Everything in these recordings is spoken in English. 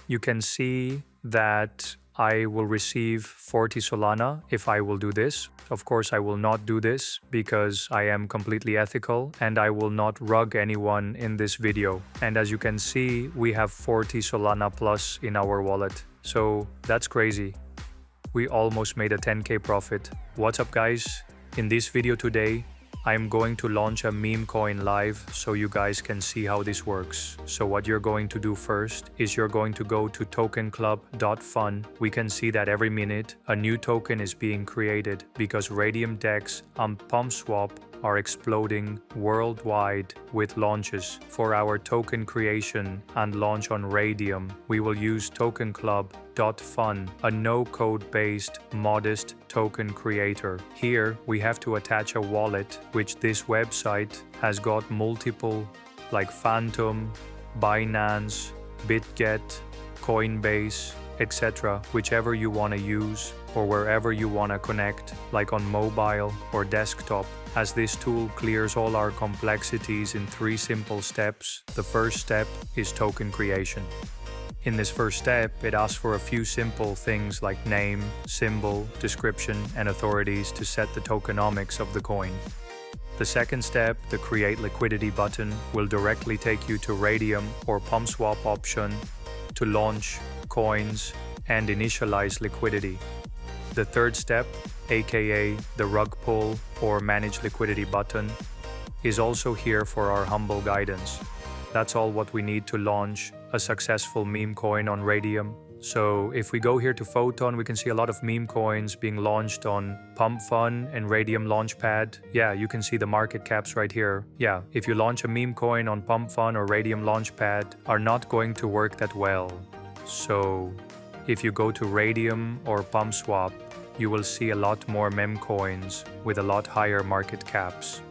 You can see that I will receive 40 Solana if I will do this. Of course, I will not do this because I am completely ethical and I will not rug anyone in this video. And as you can see, we have 40 Solana plus in our wallet. So that's crazy. We almost made a 10k profit. What's up, guys? In this video today, I'm going to launch a Memecoin live so you guys can see how this works. So what you're going to do first is you're going to go to tokenclub.fun. We can see that every minute a new token is being created because Radium DEX on PumpSwap are exploding worldwide with launches. For our token creation and launch on Radium, we will use tokenclub.fun, a no-code based modest token creator. Here we have to attach a wallet, which this website has got multiple like Phantom, Binance, BitGet, Coinbase, etc. Whichever you want to use or wherever you want to connect, like on mobile or desktop, as this tool clears all our complexities in 3 simple steps. The first step is token creation. In this first step, it asks for a few simple things like name, symbol, description, and authorities to set the tokenomics of the coin. The second step, the Create Liquidity button, will directly take you to Radium or PumpSwap option to launch coins and initialize liquidity. The third step, aka the rug pull or manage liquidity button, is also here for our humble guidance. That's all what we need to launch a successful meme coin on Radium. So if we go here to Photon, we can see a lot of meme coins being launched on Pump Fun and Radium Launchpad. Yeah, you can see the market caps right here. Yeah, if you launch a meme coin on Pump Fun or Radium Launchpad, are not going to work that well. So if you go to Radium or PumpSwap, you will see a lot more meme coins with a lot higher market caps.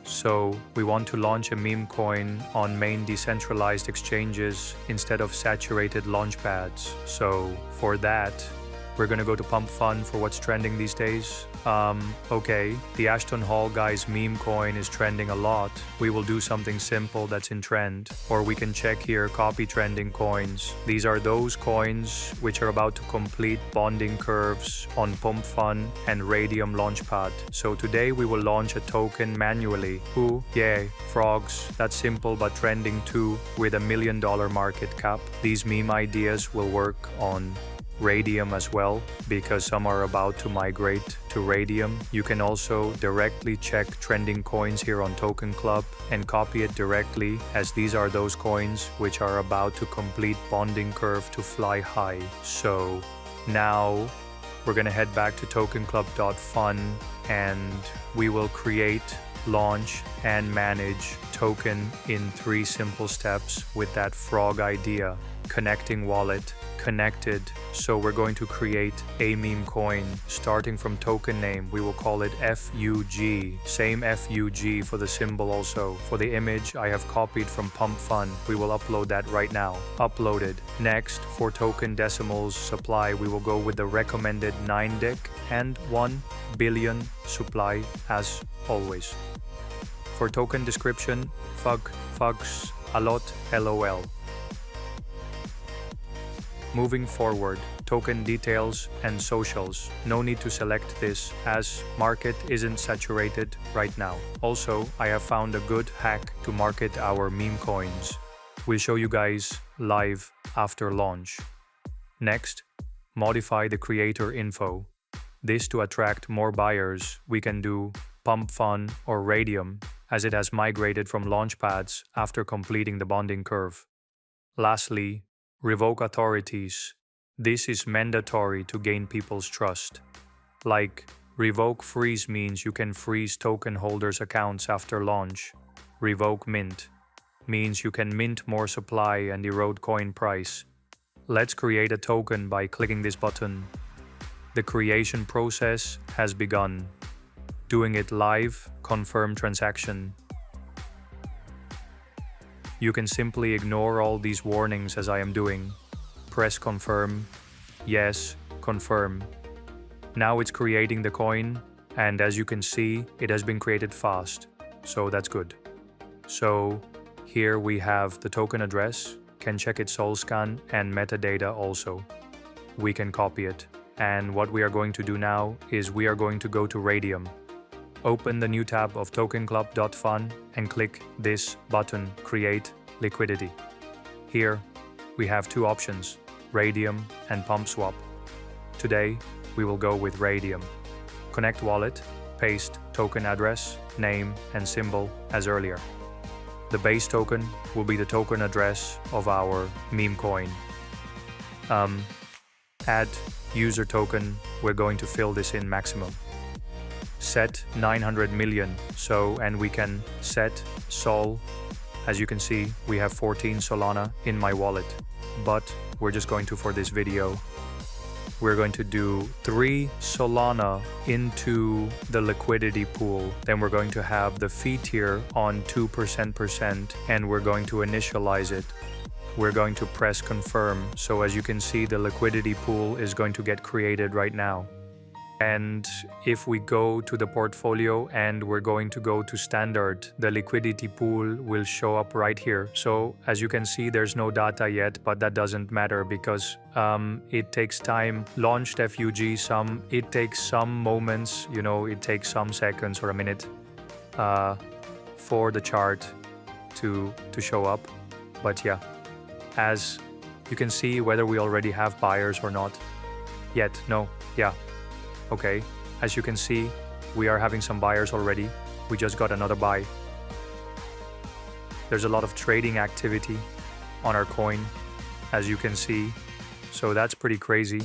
So we want to launch a meme coin on main decentralized exchanges instead of saturated launchpads. So for that, we're gonna go to Pump Fun for what's trending these days. Okay, the Ashton Hall guy's meme coin is trending a lot. We will do something simple that's in trend. Or we can check here, copy trending coins. These are those coins which are about to complete bonding curves on Pump Fun and Radium Launchpad. So today we will launch a token manually. Ooh, yay, frogs. That's simple but trending too with $1 million market cap. These meme ideas will work on Radium as well, because some are about to migrate to Radium. You can also directly check trending coins here on Token Club and copy it directly, as these are those coins which are about to complete bonding curve to fly high. So now we're gonna head back to tokenclub.fun and we will create, launch, and manage token in 3 simple steps with that frog idea. Connecting wallet, connected. So we're going to create a meme coin starting from token name. We will call it FUG. Same FUG for the symbol also. For the image, I have copied from Pump Fun. We will upload that right now. Uploaded. Next, for token decimals supply, we will go with the recommended 9 DEC and 1 billion supply as always. For token description, fugs, a lot, LOL. Moving forward, token details and socials. No need to select this as market isn't saturated right now. Also, I have found a good hack to market our meme coins. We'll show you guys live after launch. Next, modify the creator info. This to attract more buyers. We can do Pump Fun or Radium, as it has migrated from launchpads after completing the bonding curve. Lastly, revoke authorities. This is mandatory to gain people's trust. Like, revoke freeze means you can freeze token holders' accounts after launch. Revoke mint means you can mint more supply and erode coin price. Let's create a token by clicking this button. The creation process has begun. Doing it live, confirm transaction. You can simply ignore all these warnings as I am doing. Press confirm. Yes, confirm. Now it's creating the coin, and as you can see, it has been created fast. So that's good. So here we have the token address. can check its soul scan and metadata also. We can copy it. And what we are going to do now is we are going to go to Radium. Open the new tab of tokenclub.fun and click this button, Create Liquidity. Here, we have two options, Radium and Pump Swap. Today, we will go with Radium. Connect wallet, paste token address, name, and symbol as earlier. The base token will be the token address of our Memecoin. Add user token, we're going to fill this in maximum. Set 900 million, and we can set Sol. As you can see, we have 14 Solana in my wallet, but we're just going to, for this video, we're going to do 3 Solana into the liquidity pool. Then we're going to have the fee tier on 2%, and we're going to initialize it. We're going to press confirm. So as you can see, the liquidity pool is going to get created right now. And if we go to the portfolio and we're going to go to standard, the liquidity pool will show up right here. So as you can see, there's no data yet, but that doesn't matter because it takes time. Launched FUG, it takes some moments, it takes some seconds or a minute for the chart to show up. But yeah, as you can see, whether we already have buyers or not yet, no, yeah. Okay, as you can see, we are having some buyers already. We just got another buy. There's a lot of trading activity on our coin, as you can see. So that's pretty crazy.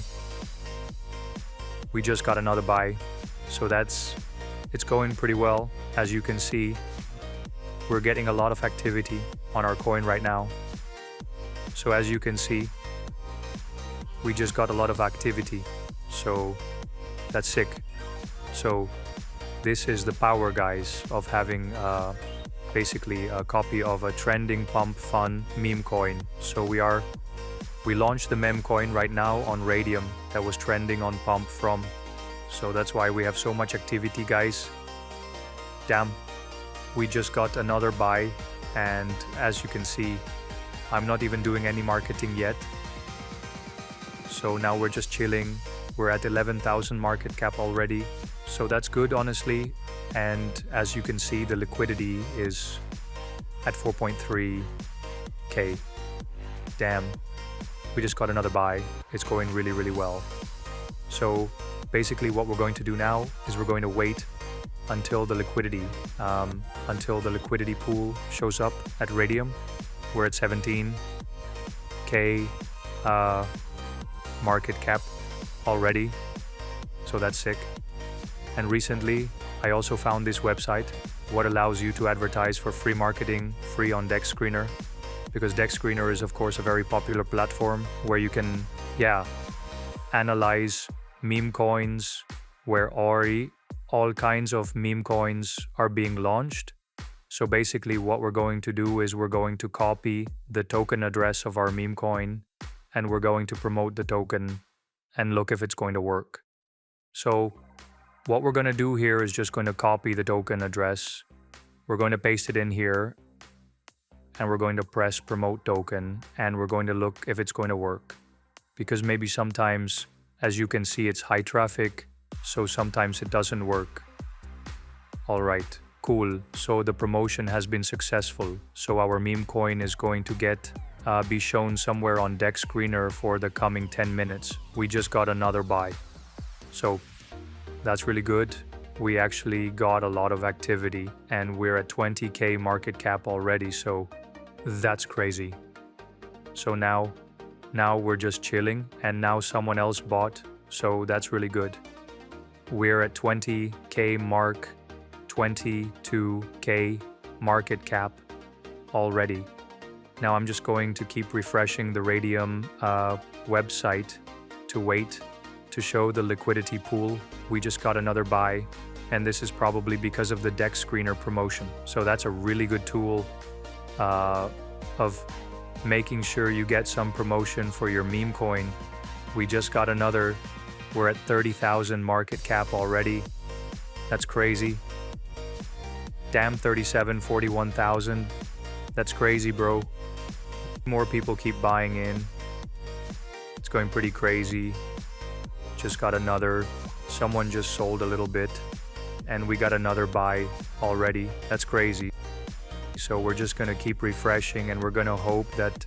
We just got another buy. So it's going pretty well. As you can see, we're getting a lot of activity on our coin right now. So as you can see, we just got a lot of activity. So that's sick. So this is the power, guys, of having basically a copy of a trending pump fun meme coin. So we launched the Memecoin right now on Radium that was trending on pump from. So that's why we have so much activity, guys. Damn, we just got another buy, and as you can see, I'm not even doing any marketing yet. So now we're just chilling. We're at 11,000 market cap already, so that's good, honestly. And as you can see, the liquidity is at 4.3k. Damn, we just got another buy. It's going really, really well. So basically what we're going to do now is we're going to wait until the liquidity pool shows up at Radium. We're at 17k market cap already, so that's sick. And recently I also found this website, what allows you to advertise for free marketing, free on Dex Screener, because Dex Screener is of course a very popular platform where you can analyze meme coins, where all kinds of meme coins are being launched. So basically what we're going to do is we're going to copy the token address of our meme coin, and we're going to promote the token and look if it's going to work. So what we're going to do here is just going to copy the token address. We're going to paste it in here, and we're going to press promote token, and we're going to look if it's going to work. Because maybe sometimes, as you can see, it's high traffic, so sometimes it doesn't work. All right, cool. So the promotion has been successful. So our meme coin is going to be shown somewhere on Dex Screener for the coming 10 minutes. We just got another buy. So that's really good. We actually got a lot of activity, and we're at 20k market cap already, so that's crazy. So now we're just chilling, and now someone else bought, so that's really good. We're at 20k mark, 22k market cap already. Now I'm just going to keep refreshing the Radium website to wait to show the liquidity pool. We just got another buy, and this is probably because of the Dex Screener promotion. So that's a really good tool of making sure you get some promotion for your meme coin. We just got another. We're at 30,000 market cap already. That's crazy. Damn, 41,000. That's crazy, bro. More people keep buying in. It's going pretty crazy. Just got another. Someone just sold a little bit. And we got another buy already. That's crazy. So we're just gonna keep refreshing, and we're gonna hope that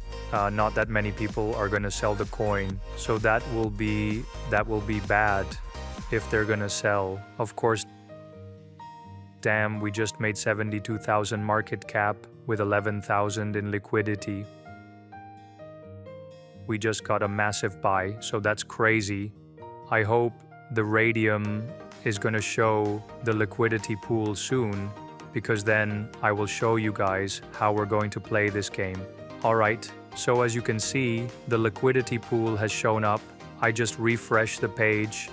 not that many people are gonna sell the coin. So that will be bad if they're gonna sell. Of course, damn, we just made 72,000 market cap with 11,000 in liquidity. We just got a massive buy, so that's crazy. I hope the Radium is gonna show the liquidity pool soon, because then I will show you guys how we're going to play this game. Alright, so as you can see, the liquidity pool has shown up. I just refreshed the page.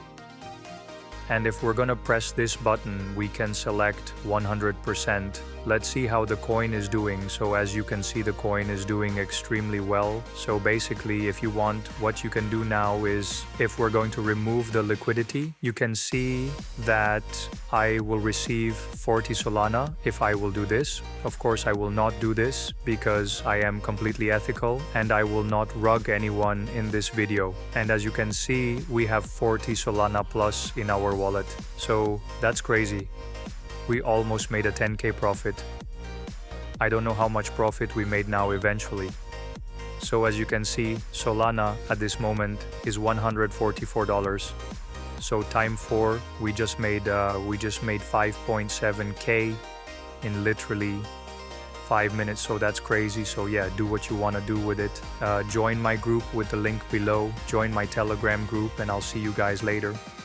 And if we're gonna press this button, we can select 100%. Let's see how the coin is doing. So as you can see, the coin is doing extremely well. So basically, if you want, what you can do now is, if we're going to remove the liquidity, you can see that I will receive 40 Solana if I will do this. Of course, I will not do this because I am completely ethical and I will not rug anyone in this video. And as you can see, we have 40 Solana plus in our wallet. So that's crazy. We almost made a 10k profit. I don't know how much profit we made now eventually. So as you can see, Solana at this moment is $144. So time 4, we just made 5.7k in literally 5 minutes. So that's crazy. So yeah, do what you want to do with it. Join my group with the link below. Join my Telegram group, and I'll see you guys later.